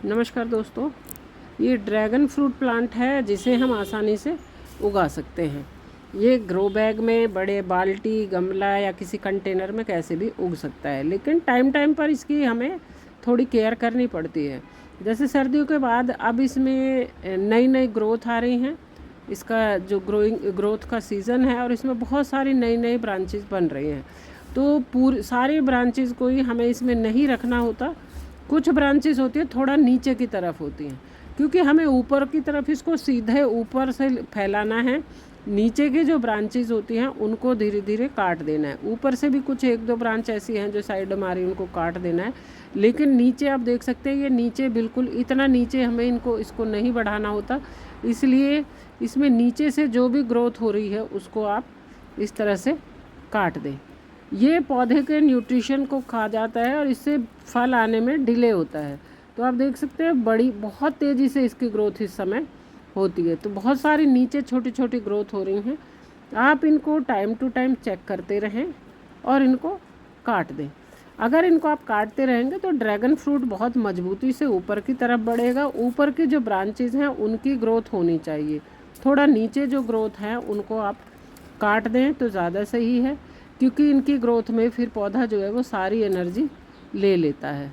नमस्कार दोस्तों, ये ड्रैगन फ्रूट प्लांट है जिसे हम आसानी से उगा सकते हैं। ये ग्रो बैग में, बड़े बाल्टी, गमला या किसी कंटेनर में कैसे भी उग सकता है, लेकिन टाइम टाइम पर इसकी हमें थोड़ी केयर करनी पड़ती है। जैसे सर्दियों के बाद अब इसमें नई नई ग्रोथ आ रही हैं। इसका जो ग्रोथ का सीज़न है और इसमें बहुत सारी नई नई ब्रांचेस बन रही हैं। तो पूरी सारी ब्रांचेस को ही हमें इसमें नहीं रखना होता। कुछ ब्रांचेस होती है थोड़ा नीचे की तरफ होती हैं, क्योंकि हमें ऊपर की तरफ इसको सीधे ऊपर से फैलाना है। नीचे की जो ब्रांचेस होती हैं उनको धीरे धीरे काट देना है। ऊपर से भी कुछ एक दो ब्रांच ऐसी हैं जो साइड में आ रही, उनको काट देना है। लेकिन नीचे आप देख सकते हैं, ये नीचे बिल्कुल इतना नीचे हमें इसको नहीं बढ़ाना होता। इसलिए इसमें नीचे से जो भी ग्रोथ हो रही है उसको आप इस तरह से काट दें। ये पौधे के न्यूट्रिशन को खा जाता है और इससे फल आने में डिले होता है। तो आप देख सकते हैं बहुत तेज़ी से इसकी ग्रोथ इस समय होती है। तो बहुत सारी नीचे छोटी छोटी ग्रोथ हो रही हैं। आप इनको टाइम टू टाइम चेक करते रहें और इनको काट दें। अगर इनको आप काटते रहेंगे तो ड्रैगन फ्रूट बहुत मजबूती से ऊपर की तरफ बढ़ेगा। ऊपर की जो ब्रांचेज़ हैं उनकी ग्रोथ होनी चाहिए। थोड़ा नीचे जो ग्रोथ है उनको आप काट दें तो ज़्यादा सही है, क्योंकि इनकी ग्रोथ में फिर पौधा जो है वो सारी एनर्जी ले लेता है।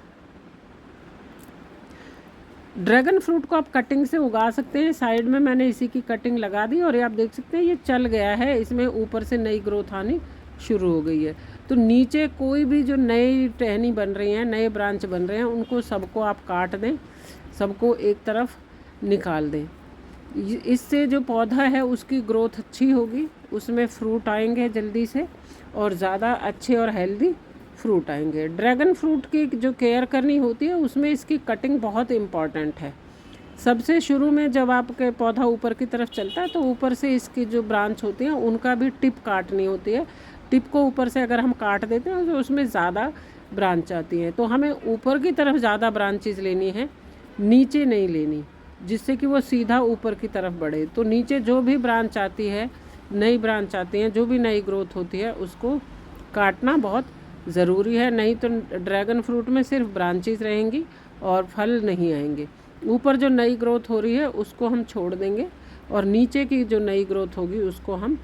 ड्रैगन फ्रूट को आप कटिंग से उगा सकते हैं। साइड में मैंने इसी की कटिंग लगा दी और ये आप देख सकते हैं ये चल गया है। इसमें ऊपर से नई ग्रोथ आनी शुरू हो गई है। तो नीचे कोई भी जो नई टहनी बन रही हैं, नए ब्रांच बन रहे हैं, उनको सबको आप काट दें, सबको एक तरफ निकाल दें। इससे जो पौधा है उसकी ग्रोथ अच्छी होगी, उसमें फ्रूट आएंगे जल्दी से और ज़्यादा अच्छे और हेल्दी फ्रूट आएंगे। ड्रैगन फ्रूट की जो केयर करनी होती है उसमें इसकी कटिंग बहुत इम्पॉर्टेंट है। सबसे शुरू में जब आपके पौधा ऊपर की तरफ चलता है तो ऊपर से इसकी जो ब्रांच होती है उनका भी टिप काटनी होती है। टिप को ऊपर से अगर हम काट देते हैं तो उसमें ज़्यादा ब्रांच आती है। तो हमें ऊपर की तरफ ज़्यादा ब्रांचेस लेनी है, नीचे नहीं लेनी, जिससे कि वो सीधा ऊपर की तरफ बढ़े। तो नीचे जो भी ब्रांच आती है, नई ब्रांच आती हैं, जो भी नई ग्रोथ होती है उसको काटना बहुत ज़रूरी है। नहीं तो ड्रैगन फ्रूट में सिर्फ ब्रांचेस रहेंगी और फल नहीं आएंगे। ऊपर जो नई ग्रोथ हो रही है उसको हम छोड़ देंगे और नीचे की जो नई ग्रोथ होगी उसको हम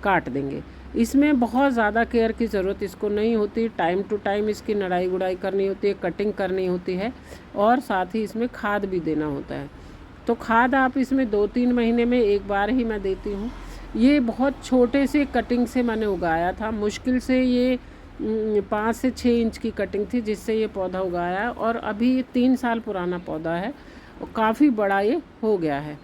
काट देंगे। इसमें बहुत ज़्यादा केयर की ज़रूरत इसको नहीं होती। टाइम टू टाइम इसकी नड़ाई गुड़ाई करनी होती है, कटिंग करनी होती है और साथ ही इसमें खाद भी देना होता है। तो खाद आप इसमें 2-3 महीने में एक बार ही मैं देती हूँ। ये बहुत छोटे से कटिंग से मैंने उगाया था। मुश्किल से ये 5 से 6 इंच की कटिंग थी जिससे ये पौधा उगाया और अभी 3 साल पुराना पौधा है और काफ़ी बड़ा ये हो गया है।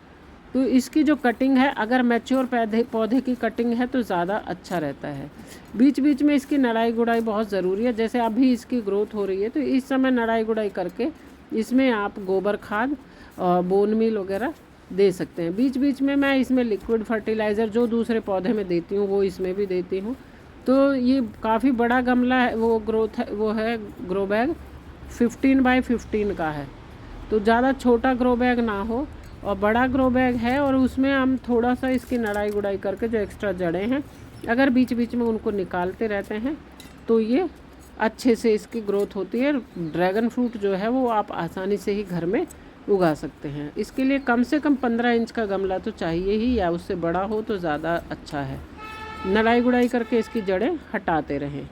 तो इसकी जो कटिंग है, अगर मैच्योर पौधे की कटिंग है तो ज़्यादा अच्छा रहता है। बीच बीच में इसकी नड़ाई गुड़ाई बहुत ज़रूरी है। जैसे अभी इसकी ग्रोथ हो रही है तो इस समय नड़ाई गुड़ाई करके इसमें आप गोबर खाद और बोन मील वगैरह दे सकते हैं। बीच बीच में मैं इसमें लिक्विड फर्टिलाइज़र जो दूसरे पौधे में देती हूँ वो इसमें भी देती हूँ। तो ये काफ़ी बड़ा गमला है, वो है ग्रो बैग 15x15 का है। तो ज़्यादा छोटा ग्रो बैग ना हो और बड़ा ग्रो बैग है और उसमें हम थोड़ा सा इसकी नड़ाई गुड़ाई करके जो एक्स्ट्रा जड़ें हैं अगर बीच बीच में उनको निकालते रहते हैं तो ये अच्छे से इसकी ग्रोथ होती है। ड्रैगन फ्रूट जो है वो आप आसानी से ही घर में उगा सकते हैं। इसके लिए कम से कम 15 इंच का गमला तो चाहिए ही, या उससे बड़ा हो तो ज़्यादा अच्छा है। नड़ाई गुड़ाई करके इसकी जड़ें हटाते रहें।